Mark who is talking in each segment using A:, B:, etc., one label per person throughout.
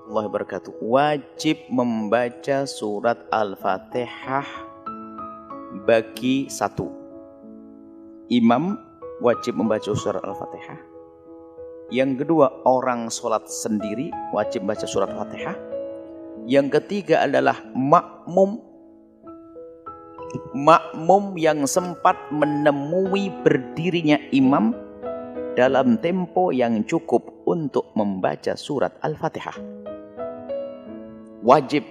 A: warahmatullahi wabarakatuh. Wajib membaca surat Al-Fatihah bagi satu. Imam wajib membaca surat Al-Fatihah. Yang kedua, orang sholat sendiri wajib membaca surat Al-Fatihah. Yang ketiga adalah makmum. Makmum yang sempat menemui berdirinya imam dalam tempo yang cukup untuk membaca surat Al-Fatihah. Wajib.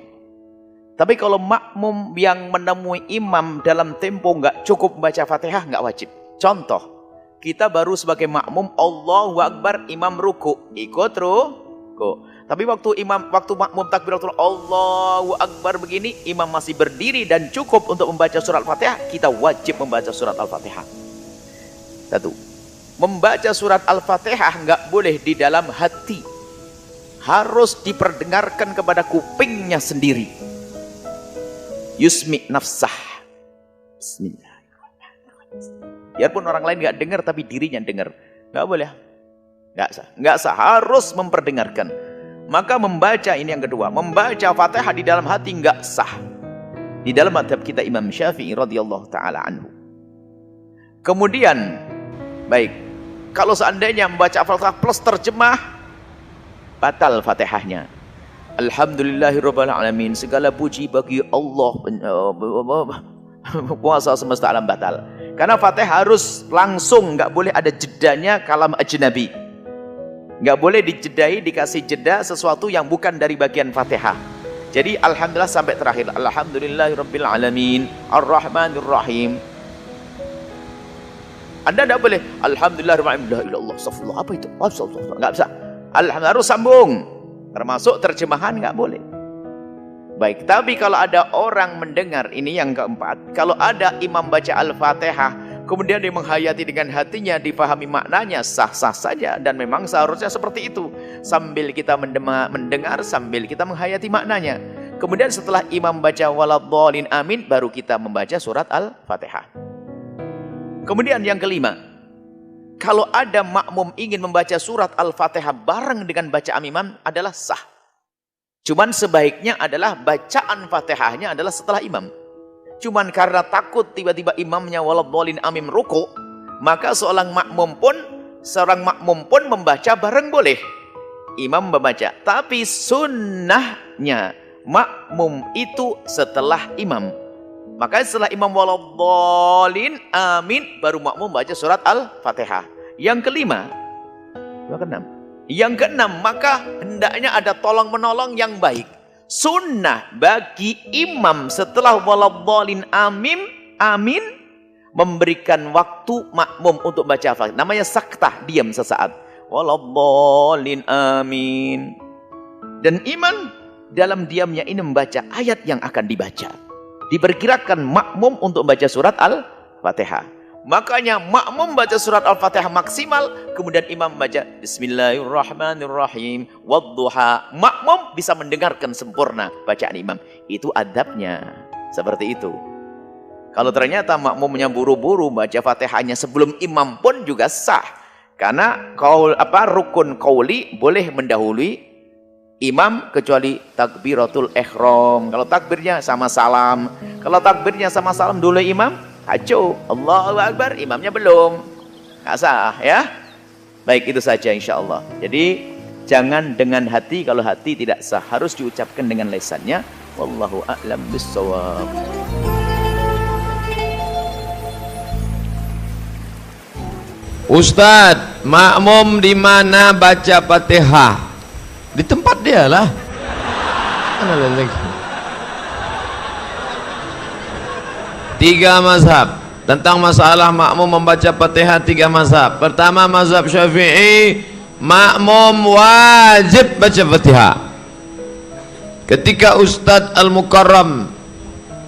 A: Tapi kalau makmum yang menemui imam dalam tempo nggak cukup membaca Fatihah, nggak wajib. Contoh, kita baru sebagai makmum, Allahu Akbar, imam ruku, ikut ruku. Tapi waktu makmum takbiratul Allahu Akbar begini, imam masih berdiri dan cukup untuk membaca surat Al-Fatihah, kita wajib membaca surat Al-Fatihah. Satu. Membaca surat Al-Fatihah nggak boleh di dalam hati. Harus diperdengarkan kepada kupingnya sendiri. Yusmi nafsah. Bismillahirrahmanirrahim. Biarpun orang lain nggak dengar tapi dirinya dengar. Nggak boleh. Nggak sah. Harus memperdengarkan. Maka membaca ini yang kedua. Membaca Fatihah di dalam hati nggak sah. Di dalam madhab kita Imam Syafi'i radhiyallahu ta'ala anhu. Kemudian, baik. Kalau seandainya membaca Al-Fatihah plus terjemah, batal Fatihahnya. Alhamdulillahirabbil alamin, segala puji bagi Allah, puasa semesta alam, batal. Karena Fatihah harus langsung, nggak boleh ada jedanya kalam ajnabi. Nggak boleh dijedai, dikasih jeda sesuatu yang bukan dari bagian Fatihah. Jadi alhamdulillah sampai terakhir. Alhamdulillahirabbil alamin, arrahmanirrahim. Anda tidak boleh alhamdulillah, astagfirullah, apa itu? Astagfirullah, nggak bisa. Alhamdulillah, harus sambung. Termasuk terjemahan nggak boleh. Baik, tapi kalau ada orang mendengar, ini yang keempat. Kalau ada imam baca Al-Fatihah, kemudian dia menghayati dengan hatinya, difahami maknanya, sah-sah saja. Dan memang seharusnya seperti itu. Sambil kita mendengar, sambil kita menghayati maknanya. Kemudian setelah imam baca waladhdallin amin, baru kita membaca surat Al-Fatihah. Kemudian yang kelima, kalau ada makmum ingin membaca surat Al-Fatihah bareng dengan bacaan imam adalah sah. Cuman sebaiknya adalah bacaan Fatihahnya adalah setelah imam. Cuman karena takut tiba-tiba imamnya waladhdallin amin ruku, maka seorang makmum pun membaca bareng boleh. Imam membaca, tapi sunnahnya makmum itu setelah imam. Maka setelah imam waladhdallin amin, baru makmum baca surat Al-Fatihah. Yang kelima, yang keenam, maka hendaknya ada tolong menolong yang baik. Sunnah bagi imam setelah waladhdallin amin, memberikan waktu makmum untuk baca Al-Fatihah. Namanya saktah, diam sesaat. Waladhdallin amin. Dan imam dalam diamnya ini membaca ayat yang akan dibaca. Diperkirakan makmum untuk baca surat Al-Fatihah. Makanya makmum baca surat Al-Fatihah maksimal, kemudian imam baca Bismillahirrahmanirrahim wadduha. Makmum bisa mendengarkan sempurna bacaan imam. Itu adabnya. Seperti itu. Kalau ternyata makmumnya buru-buru baca Fatihahnya sebelum imam pun juga sah. Karena rukun qauli boleh mendahului imam kecuali takbiratul ihram. Kalau takbirnya sama salam. Kalau takbirnya sama salam dulu imam, aco Allahu Akbar, imamnya belum. Nggak sah ya. Baik, itu saja insyaallah. Jadi jangan dengan hati, kalau hati tidak sah. Harus diucapkan dengan lisannya. Wallahu a'lam bissawab.
B: Ustadz, makmum di mana baca Fatihah? Di tempat dia lah. Mana lagi? 3 mazhab tentang masalah makmum membaca Fatihah. 3 mazhab. Pertama, mazhab Syafi'i, makmum wajib baca Fatihah. Ketika Ustadz Al-Mukarram,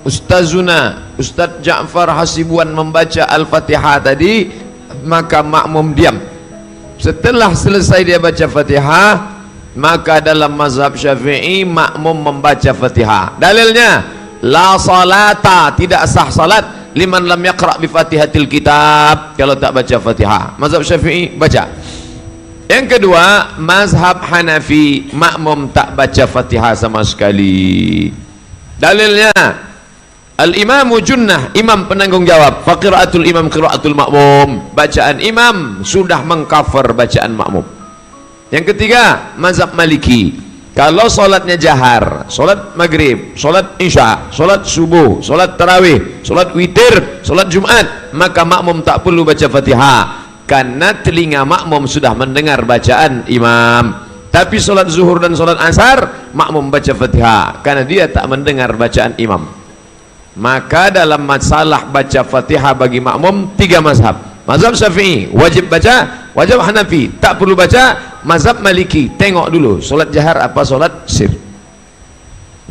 B: Ustazuna, Ustadz Ja'far Hasibuan membaca Al-Fatihah tadi, maka makmum diam. Setelah selesai dia baca Fatihah, maka dalam mazhab Syafi'i makmum membaca Fatihah. Dalilnya, la salata, tidak sah salat liman lam yaqra bi Fatihatil kitab, kalau tak baca Fatihah. Mazhab Syafi'i baca. Yang kedua, mazhab Hanafi, makmum tak baca Fatihah sama sekali. Dalilnya Al-Imamu Junnah, imam penanggung jawab. Faqiraatul imam qiraatul makmum. Bacaan imam sudah mengcover bacaan makmum. Yang ketiga, mazhab Maliki. Kalau solatnya jahar, solat maghrib, solat isya, solat subuh, solat tarawih, solat witir, solat Jumat, maka makmum tak perlu baca Fatihah, karena telinga makmum sudah mendengar bacaan imam. Tapi solat zuhur dan solat asar, makmum baca Fatihah, karena dia tak mendengar bacaan imam. Maka dalam masalah baca Fatihah bagi makmum, 3 mazhab. Mazhab Syafi'i wajib baca, mazhab Hanafi tak perlu baca, mazhab Maliki tengok dulu solat jahar apa solat sir.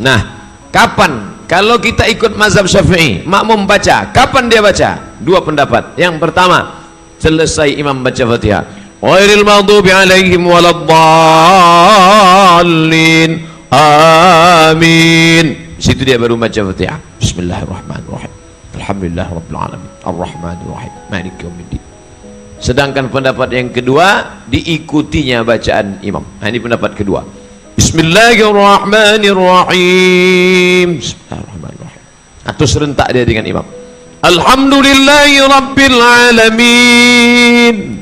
B: Nah, kapan kalau kita ikut mazhab Syafi'i, makmum baca, kapan dia baca? 2 pendapat. Yang pertama, selesai imam baca Fatihah, ghairil maghdubi alaihim waladdallin, amin. Situ dia baru baca Fatihah. Bismillahirrahmanirrahim. Alhamdulillah rabbil alamin. Arrahmanir rahim. Maliki yaumiddin. Sedangkan pendapat yang kedua, diikutinya bacaan imam. Nah, ini pendapat kedua. Bismillahirrahmanirrahim. Bismillahirrahmanirrahim. Atau serentak dia dengan imam. Alhamdulillahi rabbil alamin.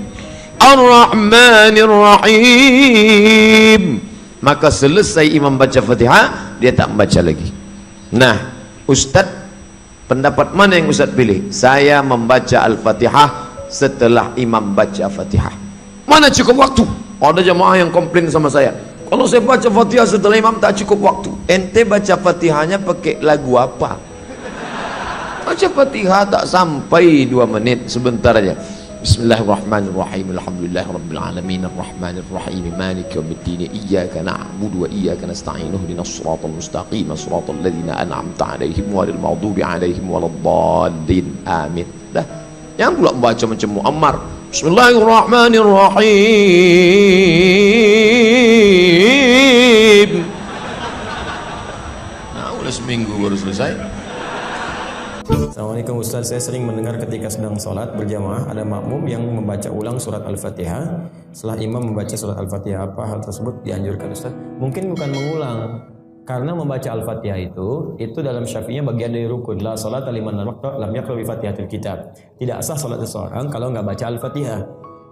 B: Arrahmanir rahim. Maka selesai imam baca Fatihah, dia tak membaca lagi. Nah, Ustaz, pendapat mana yang Ustaz pilih? Saya membaca Al-Fatihah setelah imam baca Fatihah. Mana cukup waktu? Ada jamaah yang komplain sama saya, kalau saya baca Fatihah setelah imam tak cukup waktu. Ente baca Fatihahnya pakai lagu apa? Baca Fatihah tak sampai 2 menit, sebentar aja. Bismillahirrahmanirrahim. Alhamdulillahirabbil alamin, arrahmanir rahim, maliki yaumiddin, iyyaka na'budu wa iyyaka nasta'in, ihdinas siratal mustaqim, siratal ladzina an'amta 'alaihim ghairil maghdubi 'alaihim waladdallin, amin. Dah, yang pula membaca macam Muammar, Bismillahirrahmanirrahim. Nah, udah seminggu baru selesai.
C: Assalamualaikum Ustaz, saya sering mendengar ketika sedang sholat berjamaah ada makmum yang membaca ulang surat Al-Fatihah setelah imam membaca surat Al-Fatihah. Apa hal tersebut dianjurkan Ustaz? Mungkin bukan mengulang, karena membaca Al-Fatihah itu dalam Syafi'iyah bagian dari rukun. La salata liman lam yaqra bi Fatihatil Kitab. Tidak sah salat seseorang kalau nggak baca Al-Fatihah.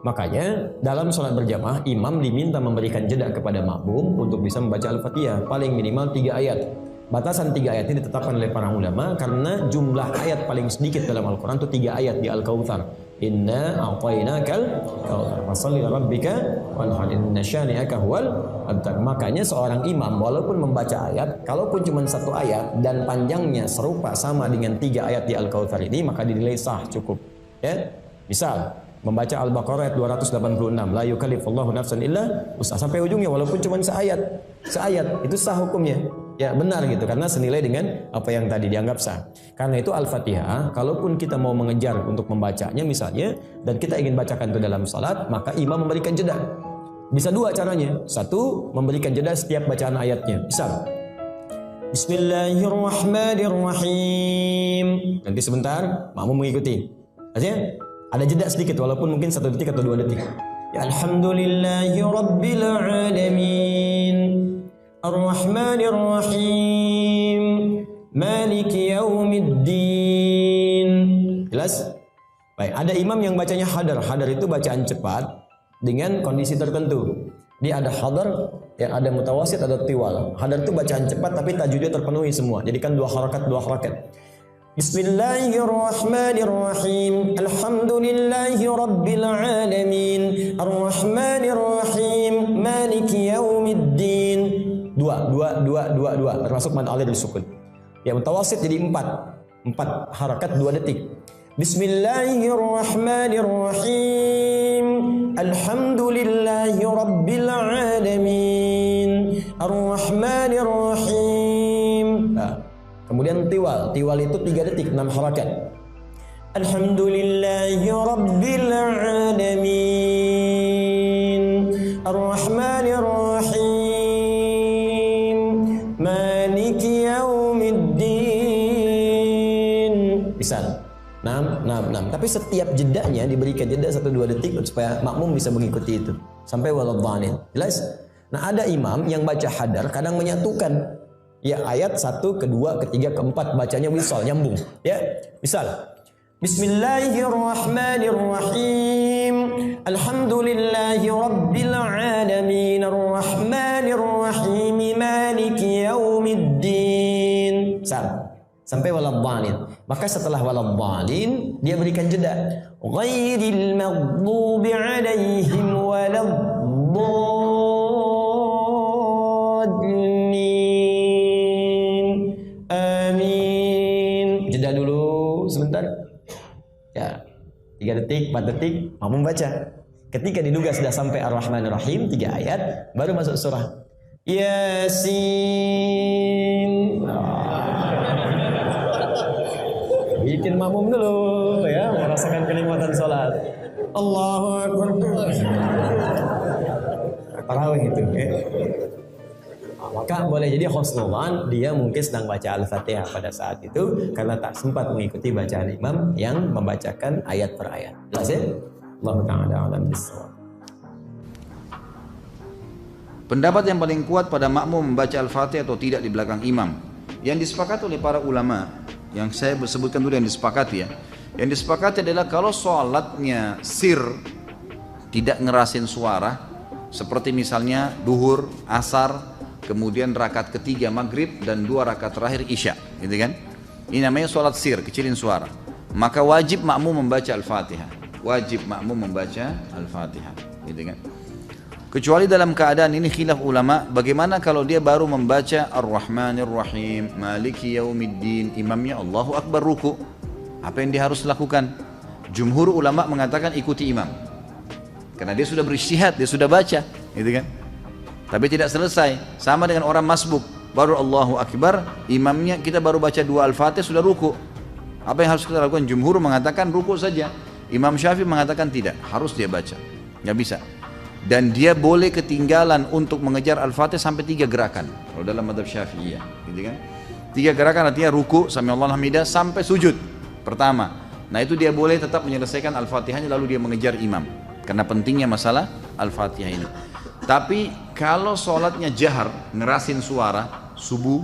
C: Makanya dalam sholat berjamaah imam diminta memberikan jeda kepada makmum untuk bisa membaca Al-Fatihah paling minimal 3 ayat. Batasan 3 ayat ini ditetapkan oleh para ulama karena jumlah ayat paling sedikit dalam Al-Quran itu 3 ayat di Al-Kautsar. Inna a'tainakal kautsar fasholli rabbika wanhar inna syani'aka huwal abtar. Makanya seorang imam walaupun membaca ayat, kalaupun cuma 1 ayat dan panjangnya serupa sama dengan 3 ayat di Al-Kautsar ini, maka dinilai sah, cukup. Ya, misal membaca Al-Baqarah ayat 286, la yukallifullahu nafsan illa wus'aha, sampai ujungnya walaupun cuma seayat itu sah hukumnya. Ya benar gitu, karena senilai dengan apa yang tadi dianggap sah. Karena itu Al-Fatihah, kalaupun kita mau mengejar untuk membacanya misalnya, dan kita ingin bacakan itu dalam salat, maka imam memberikan jeda. Bisa 2 caranya. 1, memberikan jeda setiap bacaan ayatnya. Misal Bismillahirrahmanirrahim, nanti sebentar makmum mengikuti. Artinya ada jeda sedikit, walaupun mungkin 1 detik atau 2 detik. Ya Alhamdulillahi rabbil alamin, Ar-Rahmanir-Rahim, Maliki Yaumiddin. Jelas? Baik, ada imam yang bacanya hadar. Hadar itu bacaan cepat dengan kondisi tertentu. Dia ada hadar, yang ada mutawasit, ada tiwal. Hadar itu bacaan cepat tapi tajwidnya terpenuhi semua. Jadi kan 2 harakat. Bismillahirrahmanirrahim, Alhamdulillahi rabbil alamin, Ar-Rahmanir-Rahim, Maliki Yaumiddin. Dua, termasuk mad alif disukun. Ya mutawasit jadi 4 harakat 2 detik. Bismillahirrahmanirrahim, Alhamdulillahi rabbil alamin, Ar-Rahmanir-Rahim. Nah, kemudian tiwal itu 3 detik, 6 harakat. Alhamdulillahi rabbil alamin, Ar-Rahmanir-Rahim, Maliki Yaumiddin. Bisa. 6, Tapi setiap jedanya diberikan jeda 1-2 detik supaya makmum bisa mengikuti itu sampai waladhdallin. Jelas? Nah, ada imam yang baca hadar kadang menyatukan. Ya, ayat 1, kedua, ketiga, keempat bacanya wisal, nyambung. Ya, misal Bismillahirrahmanirrahim. Alhamdulillahi rabbil alamin arrahmanirrahim maliki yaumiddin. Sampai waladhdallin. Maka setelah waladhdallin dia berikan jeda. Ghairil maghdubi alaihim waladdallin. Amin. Jeda dulu sebentar. Ya, 3 detik, 4 detik, makmum baca. Ketika diduga sudah sampai Ar-Rahmanir-Rahim 3 ayat, baru masuk surah Yasin. Bikin makmum dulu ya, merasakan kenikmatan sholat. Allahu Akbar. Tarawih itu ya. Maka boleh jadi husnudzan dia mungkin sedang baca Al-Fatihah pada saat itu karena tak sempat mengikuti bacaan imam yang membacakan ayat per ayat. Jelas ya? Allah Ta'ala a'lam bissawab.
D: Pendapat yang paling kuat pada makmum membaca Al-Fatihah atau tidak di belakang imam yang disepakati oleh para ulama, yang saya sebutkan dulu yang disepakati ya. Yang disepakati adalah kalau sholatnya sir, tidak ngerasin suara, seperti misalnya duhur, asar, kemudian rakaat ketiga maghrib dan 2 rakaat terakhir isya, gitu kan? Ini namanya sholat sir, kecilin suara. Maka wajib makmum membaca Al-Fatihah. Wajib makmum membaca Al-Fatihah, gitu kan? Kecuali dalam keadaan ini khilaf ulama, bagaimana kalau dia baru membaca Ar-Rahmanir-Rahim, Maliki Yaumiddin, imamnya Allahu Akbar ruku. Apa yang dia harus lakukan? Jumhur ulama mengatakan ikuti imam. Karena dia sudah berijtihad, dia sudah baca, gitu kan? Tapi tidak selesai, sama dengan orang masbuk, baru Allahu Akbar, imamnya kita baru baca 2 Al-Fatihah sudah ruku. Apa yang harus kita lakukan? Jumhur mengatakan ruku saja. Imam Syafi'i mengatakan tidak, harus dia baca, nggak bisa. Dan dia boleh ketinggalan untuk mengejar Al-Fatihah sampai 3 gerakan. Kalau dalam madhab Syafi'iyah, gitu kan? 3 gerakan artinya ruku, sami'allahu hamidah, sampai sujud pertama. Nah itu dia boleh tetap menyelesaikan Al-Fatihahnya lalu dia mengejar imam. Karena pentingnya masalah Al-Fatihah ini. Tapi kalau sholatnya jahar, ngerasin suara, subuh,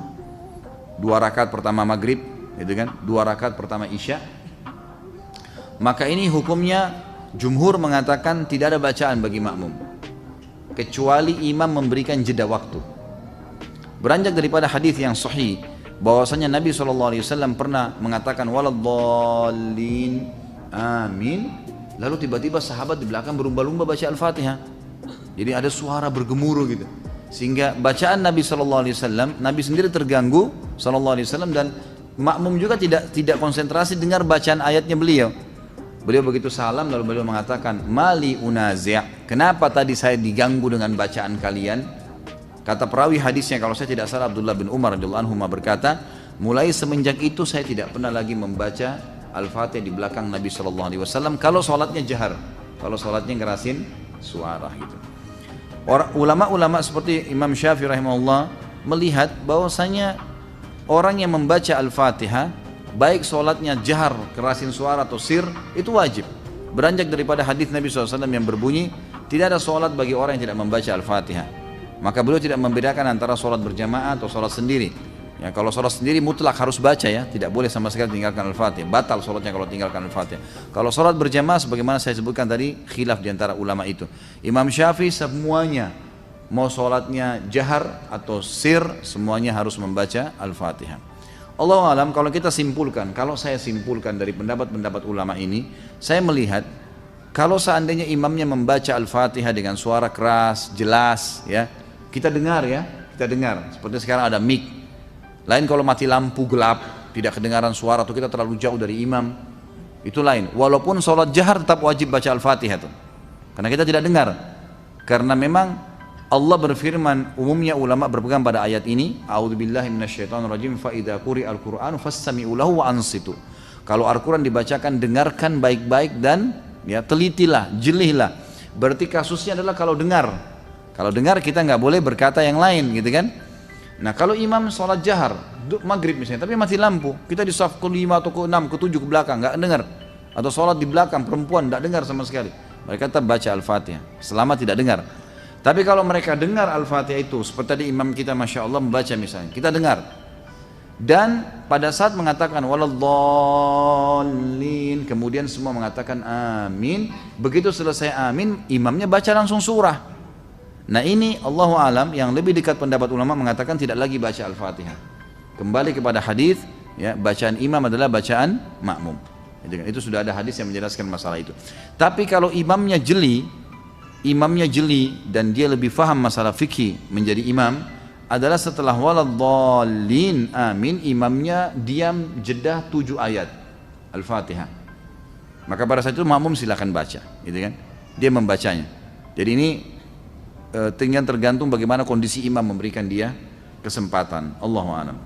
D: 2 rakaat pertama maghrib, gitu kan? 2 rakaat pertama isya, maka ini hukumnya jumhur mengatakan tidak ada bacaan bagi makmum, kecuali imam memberikan jeda waktu. Beranjak daripada hadis yang sahih, bahwasanya Nabi SAW pernah mengatakan waladdallin, amin. Lalu tiba-tiba sahabat di belakang berlumba-lumba baca Al-Fatihah. Jadi ada suara bergemuruh gitu. Sehingga bacaan Nabi SAW, Nabi sendiri terganggu SAW, dan makmum juga tidak konsentrasi dengar bacaan ayatnya beliau. Beliau begitu salam lalu beliau mengatakan, mali unazi', kenapa tadi saya diganggu dengan bacaan kalian? Kata perawi hadisnya kalau saya tidak salah Abdullah bin Umar radhiyallahu anhu berkata, mulai semenjak itu saya tidak pernah lagi membaca Al-Fatihah di belakang Nabi SAW kalau sholatnya jahar, kalau sholatnya ngerasin suara gitu. Ulama-ulama seperti Imam Syafi'i rahimahullah melihat bahwasanya orang yang membaca Al-Fatihah baik sholatnya jahar, kerasin suara atau sir, itu wajib. Beranjak daripada hadis Nabi SAW yang berbunyi, tidak ada sholat bagi orang yang tidak membaca Al-Fatihah. Maka beliau tidak membedakan antara sholat berjamaah atau sholat sendiri. Ya, kalau sholat sendiri mutlak harus baca ya, tidak boleh sama sekali tinggalkan Al-Fatihah. Batal sholatnya kalau tinggalkan Al-Fatihah. Kalau sholat berjamaah sebagaimana saya sebutkan tadi, khilaf diantara ulama itu. Imam Syafi'i semuanya, mau sholatnya jahar atau sir, semuanya harus membaca Al-Fatihah. Allahu alam, kalau kita simpulkan, kalau saya simpulkan dari pendapat-pendapat ulama ini, saya melihat kalau seandainya imamnya membaca Al-Fatihah dengan suara keras, jelas, ya, kita dengar ya, kita dengar. Seperti sekarang ada mic. Lain kalau mati lampu gelap, tidak kedengaran suara atau kita terlalu jauh dari imam, itu lain. Walaupun sholat jahar tetap wajib baca Al-Fatihah tuh, karena kita tidak dengar. Karena memang Allah berfirman, umumnya ulama berpegang pada ayat ini, a'udzubillahi minasyaitonirrajim, fa idza quri'al qur'anu fastami'u lahu wa ansitu. Kalau Al-Qur'an dibacakan, dengarkan baik-baik dan ya telitilah, jelihlah. Berarti kasusnya adalah kalau dengar. Kalau dengar kita nggak boleh berkata yang lain, gitu kan? Nah kalau imam sholat jahar, maghrib misalnya, tapi mati lampu, kita di saf ke-5 atau ke-6, ke-7 ke belakang, nggak dengar. atau sholat di belakang perempuan tidak dengar sama sekali, mereka tetap baca Al-Fatihah selama tidak dengar. Tapi kalau mereka dengar Al-Fatihah itu seperti tadi imam kita Masya Allah membaca misalnya, kita dengar, dan pada saat mengatakan waladhdallin, kemudian semua mengatakan amin, begitu selesai amin imamnya baca langsung surah. Nah ini Allahu alam, yang lebih dekat pendapat ulama mengatakan tidak lagi baca Al-Fatihah, kembali kepada hadis ya, bacaan imam adalah bacaan makmum. Itu sudah ada hadis yang menjelaskan masalah itu. Tapi kalau imamnya jeli dan dia lebih faham masalah fikih menjadi imam, adalah setelah waladhdallin amin, imamnya diam jeda 7 ayat Al-Fatihah. Maka pada saat itu makmum silakan baca, gitu kan? Dia membacanya. Jadi ini tinggal tergantung bagaimana kondisi imam memberikan dia kesempatan. Allahu a'lam.